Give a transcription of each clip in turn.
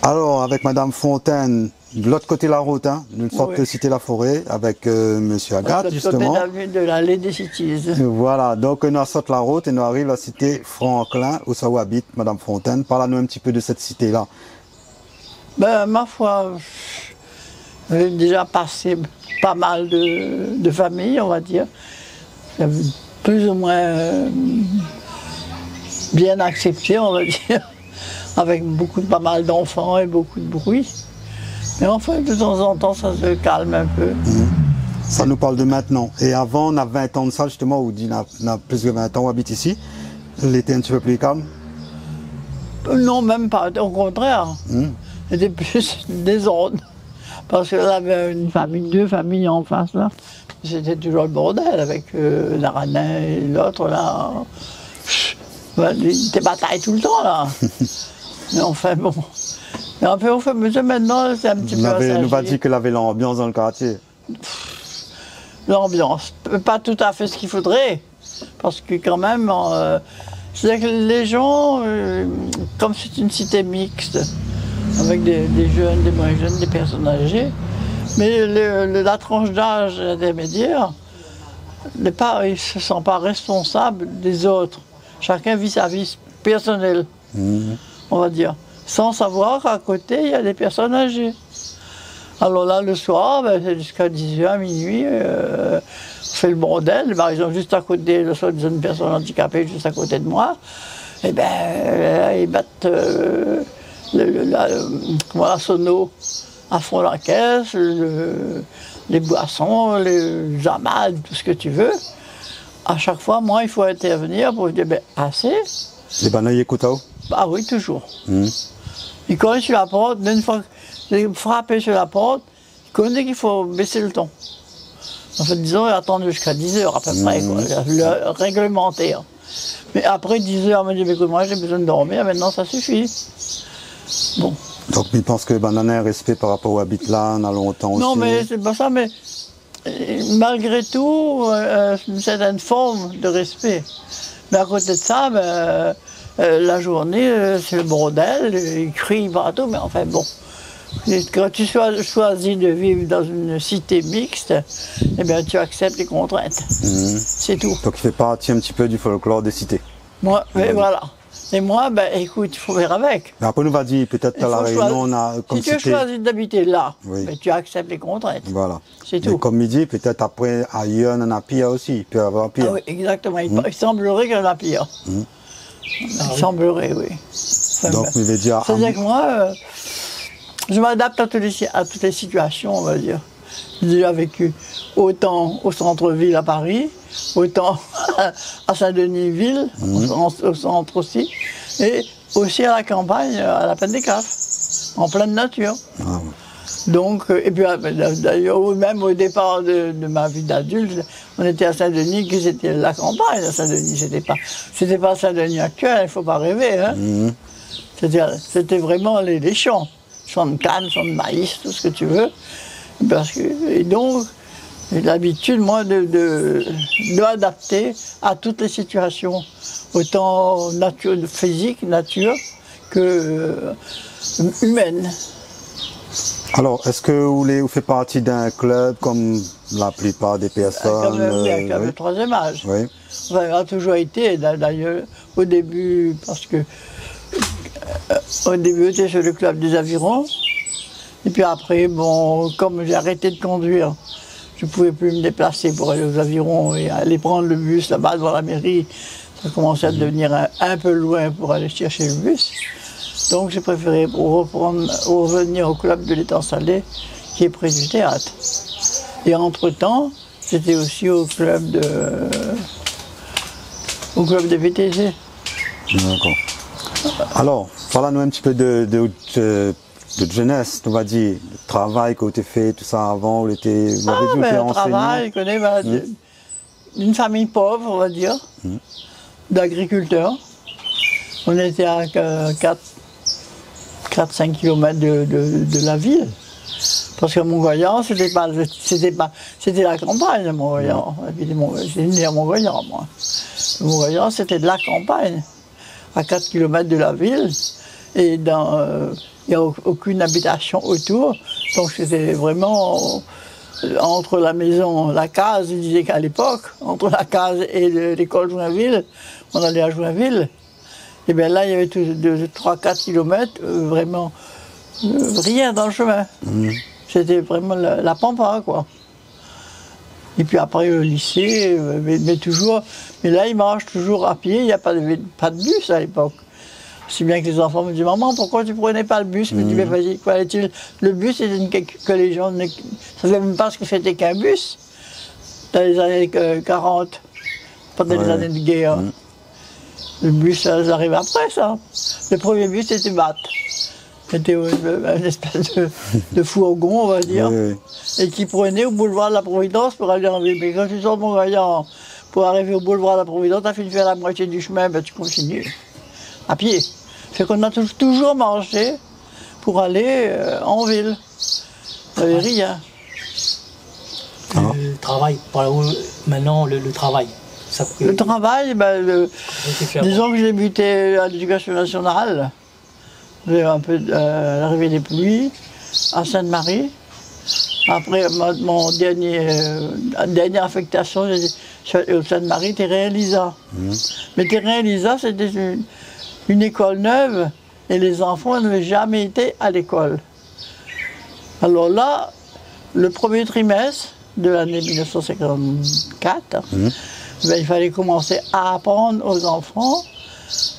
Alors, avec Madame Fontaine, de l'autre côté de la route, hein, d'une sorte Oui. de cité-la-forêt, avec Monsieur Agathe, justement. De l'avenue de l'allée des Cities. Voilà, donc nous sortons la route et nous arrivons à la cité Franklin, où ça où habite Madame Fontaine. Parle-nous un petit peu de cette cité-là. Ben, ma foi, j'ai déjà passé pas mal de familles, on va dire. J'avais plus ou moins bien accepté, on va dire, avec pas mal d'enfants et beaucoup de bruit. Mais enfin, de temps en temps, ça se calme un peu. Ça nous parle de maintenant. Et avant, on a 20 ans de ça, justement, où on a plus de 20 ans, on habite ici. L'été un petit peu plus calme. Non, même pas, au contraire. C'était plus désordre. Parce que là, il y avait une famille, deux familles en face, là. C'était toujours le bordel avec l'Aranin et l'autre, là. Des batailles tout le temps, là. Mais enfin, bon. Mais enfin, au fur et à mesure, maintenant, c'est un petit peu On nous a dit qu'il avait l'ambiance dans le quartier. L'ambiance. Pas tout à fait ce qu'il faudrait. Parce que quand même, c'est-à-dire que les gens, comme c'est une cité mixte, avec des jeunes, des moins jeunes, des personnes âgées, mais la tranche d'âge intermédiaire, ils ne se sent pas responsable des autres. Chacun vit sa vie personnelle, on va dire, sans savoir qu'à côté, il y a des personnes âgées. Alors là, le soir, ben, c'est jusqu'à 10h, minuit, on fait le bordel. Par exemple, juste à côté, le soir, une personne handicapée juste à côté de moi, et ben, ils battent la sono à fond la caisse, les boissons, les jamades, tout ce que tu veux. À chaque fois, moi, il faut intervenir pour dire, ben, assez. Les banailles écoutent. Ah oui, toujours. Il connaît sur la porte, une fois que j'ai frappé sur la porte, il connaît qu'il faut baisser le ton. En fait, disons, attendre jusqu'à 10h à peu près, quoi, le réglementaire. Mais après 10h, on me dit, écoute, moi j'ai besoin de dormir, maintenant ça suffit. Bon. Donc, il pense que on a un respect par rapport au habit là, on a longtemps aussi. Non, mais c'est pas ça, mais malgré tout, une certaine forme de respect. Mais à côté de ça, ben, la journée, c'est le bordel, ils crient partout, mais enfin bon. Quand tu choisis de vivre dans une cité mixte, eh bien, tu acceptes les contraintes. C'est tout. Donc il fait partie un petit peu du folklore des cités. Moi, voilà. Et moi, ben, écoute, il faut faire avec. Mais après, on nous va dire, peut-être à la Réunion, on a comme si tu choisis d'habiter là, ben, tu acceptes les contraintes. Voilà. C'est tout. Mais comme il dit, peut-être après, ailleurs, on a pire aussi. Il peut y avoir pire. Ah oui, exactement. Il semblerait qu'il y en a pire. Il semblerait, oui. Enfin, donc, il veut dire... C'est-à-dire que moi, je m'adapte à toutes les situations, on va dire. J'ai déjà vécu autant au centre-ville à Paris, autant à Saint-Denis-Ville, au centre aussi, et aussi à la campagne, à la Plaine des Cafres, en pleine nature. Donc, et puis d'ailleurs, même au départ de ma vie d'adulte, on était à Saint-Denis, que c'était la campagne à Saint-Denis, c'était pas Saint-Denis actuel, il ne faut pas rêver. Hein. C'était vraiment les champs. Champs de canne, champs de maïs, tout ce que tu veux. Et donc, j'ai l'habitude, moi, de m'adapter à toutes les situations, autant physique, nature, que humaine. Alors, est-ce que vous faites partie d'un club comme la plupart des personnes? Comme le troisième âge. Oui. Enfin, ça a toujours été, d'ailleurs, au début, parce que au début, j'étais sur le club des avirons. Et puis après, bon, comme j'ai arrêté de conduire, je ne pouvais plus me déplacer pour aller aux avirons et aller prendre le bus là-bas devant la mairie. Ça commençait à devenir un peu loin pour aller chercher le bus. Donc j'ai préféré revenir au club de l'Étang Salé, qui est près du théâtre. Et entre-temps, j'étais aussi au club des VTC. D'accord. Alors, parle-nous un petit peu de jeunesse, on va dire, le travail que tu as fait, tout ça avant, vous avez dit que tu étais enseignant. Travail, je connais d'une famille pauvre, on va dire, d'agriculteurs. On était à 4-5 km de la ville. Parce que Montgoyant, c'était la campagne, Montgoyant. J'étais né à Montgoyant, moi. Montgoyant, c'était de la campagne, à 4 km de la ville. Et il n'y a aucune habitation autour. Donc c'était vraiment entre la maison, la case, je disais qu'à l'époque, entre la case et l'école Joinville, on allait à Joinville. Et bien là, il y avait 3-4 kilomètres, vraiment rien dans le chemin. C'était vraiment la pampa, quoi. Et puis après le lycée, mais toujours. Mais là, ils marchent toujours à pied, il n'y a pas de bus à l'époque. Si bien que les enfants me disent, maman, pourquoi tu ne prenais pas le bus? Je me dis, mais vas-y, quoi est-il? Le bus, c'était que les gens ne savaient même pas ce que c'était qu'un bus dans les années 40, pendant les années de guerre. Le bus, ça arrive après, ça. Le premier bus, c'était Batte. C'était une espèce de fourgon, on va dire, et qui prenait au boulevard de la Providence pour aller en ville. Mais quand tu sors mon voyant pour arriver au boulevard de la Providence, tu as fini de faire la moitié du chemin, ben tu continues à pied. Fait qu'on a toujours marché pour aller en ville. Il n'y avait rien. Le travail, maintenant le travail. Le travail, ben, disons que j'ai débuté à l'éducation nationale. Un peu l'arrivée des pluies à Sainte-Marie. Après, mon dernière affectation au Sainte-Marie, Terrain Elisa. Mais Terrain Elisa, c'était une école neuve et les enfants n'avaient jamais été à l'école. Alors là, le premier trimestre de l'année 1954, ben, il fallait commencer à apprendre aux enfants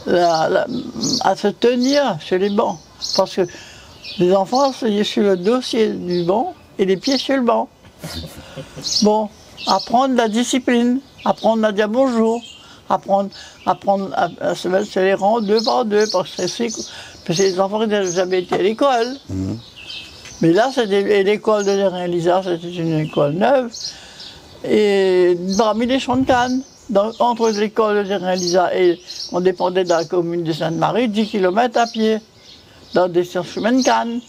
à se tenir sur les bancs. Parce que les enfants s'asseyent sur le dossier du banc et les pieds sur le banc. Bon, apprendre la discipline, apprendre à dire bonjour, apprendre à se mettre sur les rangs deux par deux, parce que les enfants n'avaient jamais été à l'école. Mais là, c'était l'école de Terrain Elisa, c'était une école neuve. Et parmi les champs de canne, entre l'école de Terrain Elisa et on dépendait de la commune de Sainte-Marie, 10 km à pied, dans des chemins de canne.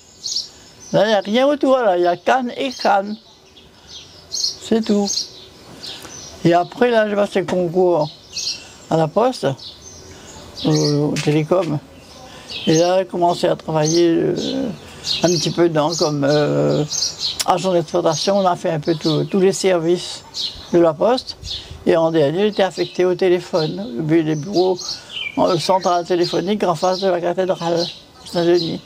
Là, il n'y a rien autour, là, il y a canne et canne. C'est tout. Et après, là, j'ai passé le concours à la Poste, au Télécom. Et là, j'ai commencé à travailler un petit peu comme agent d'exploitation. On a fait un peu tous les services de la Poste. Et en dernier, j'étais affecté au téléphone, les bureaux central téléphonique en face de la cathédrale de Saint-Denis.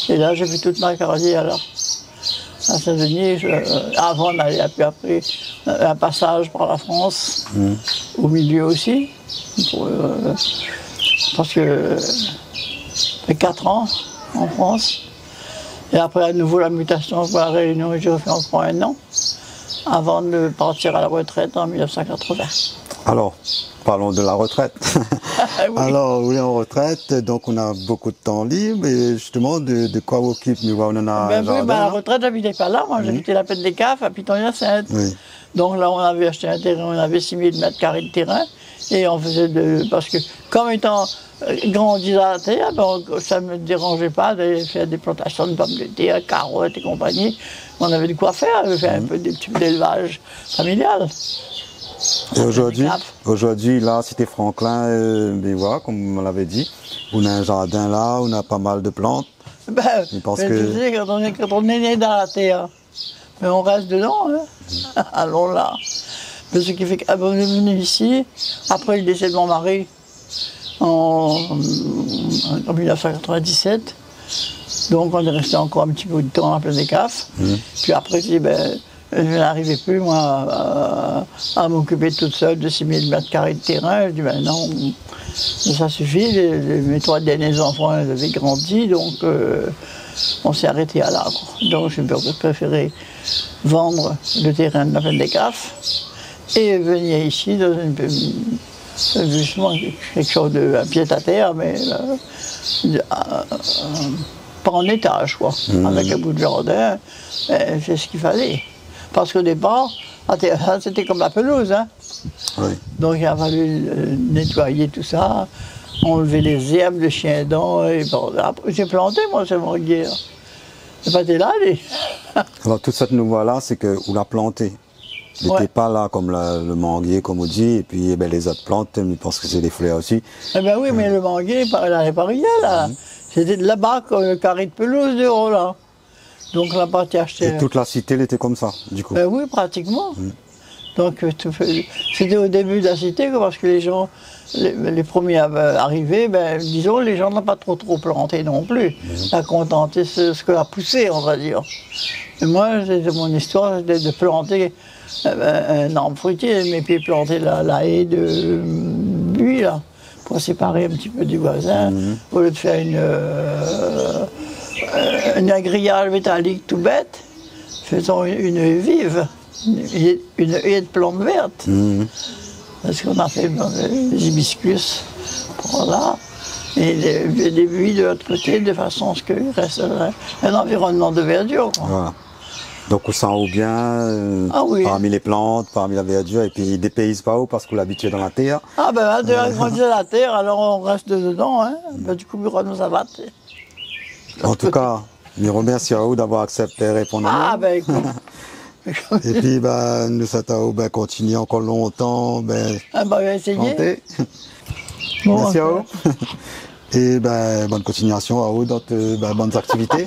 Et là, j'ai fait toute ma carrière là. À Saint-Denis, avant d'aller après un passage par la France, au milieu aussi, parce que j'ai fait 4 ans en France. Et après, à nouveau, la mutation pour la Réunion, j'ai refait encore 1 an, avant de partir à la retraite en 1980. Alors, parlons de la retraite. Oui. Alors, oui, en retraite, donc on a beaucoup de temps libre, et justement, de quoi vous occupez? On en a un jardin, la retraite, j'habitais pas là, moi j'habitais la Pète des Caves à Piton-Hyacinthe. Oui. Donc là, on avait acheté un terrain, on avait 6000 mètres carrés de terrain, et on faisait parce que, comme étant grandi à la terre, ça ne me dérangeait pas de faire des plantations de pommes de terre, carottes et compagnie. On avait de quoi faire, on fait un peu des petits d'élevage familial. Et aujourd'hui, là, c'était Franklin, voilà, comme on l'avait dit, on a un jardin là, on a pas mal de plantes. Tu sais, quand on est né dans la terre, mais on reste dedans, hein. Allons là. Mais ce qui fait qu'on est venu ici, après le décès de mon mari, en 1997, donc on est resté encore un petit peu de temps à Place des Caves. Puis après, je n'arrivais plus, moi, à m'occuper toute seule de 6000 mètres carrés de terrain. Je dis, non, ça suffit, mes 3 derniers enfants avaient grandi, donc on s'est arrêté à là. Donc j'ai préféré vendre le terrain de la Plaine des Caves et venir ici dans justement quelque chose un pied-à-terre, mais pas en étage, quoi, avec un bout de jardin, c'est ce qu'il fallait. Parce qu'au départ, c'était comme la pelouse. Hein. Oui. Donc il a fallu nettoyer tout ça, enlever les herbes, le chien dents. J'ai planté, moi, ce manguier. C'est pas là, Alors toute cette nouvelle-là, c'est que vous l'a planté. Il n'était pas là comme le manguier, comme on dit, et puis les autres plantes, je pense que c'est des fleurs aussi. Eh bien oui, mais le manguier, il n'avait pas rien là. C'était de là-bas que le carré de pelouse de haut, là. Donc la partie achetée. Et toute la cité, elle était comme ça, du coup. Ben oui, pratiquement. Donc c'était au début de la cité, parce que les gens, les premiers arrivés, ben, disons, les gens n'ont pas trop planté non plus. À contenter ce que a poussé, on va dire. Et moi, c'était mon histoire, c'était de planter un arbre fruitier, mes pieds planter la haie de buis, là, pour séparer un petit peu du voisin, au lieu de faire un grillage métallique tout bête, faisons une haie vive, une haie de plantes vertes. Parce qu'on a fait des hibiscus pour là, et des buis de l'autre côté, de façon à ce qu'il reste un environnement de verdure, quoi. Voilà. Donc on sent bien Ah oui. parmi les plantes, parmi la verdure, et puis des pays pas haut parce qu'on l'habitué dans la terre. Ah ben, de la grande de la terre, alors on reste dedans, hein. Ben, du coup, on nous abat. En tout cas, je remercie à vous d'avoir accepté de répondre à Ah nous. ben, écoute. Et puis, nous souhaitons continuer encore longtemps. Ah ben, on va essayer. Santé. Bon, Merci à vous. Et bonne continuation à vous dans bonnes activités.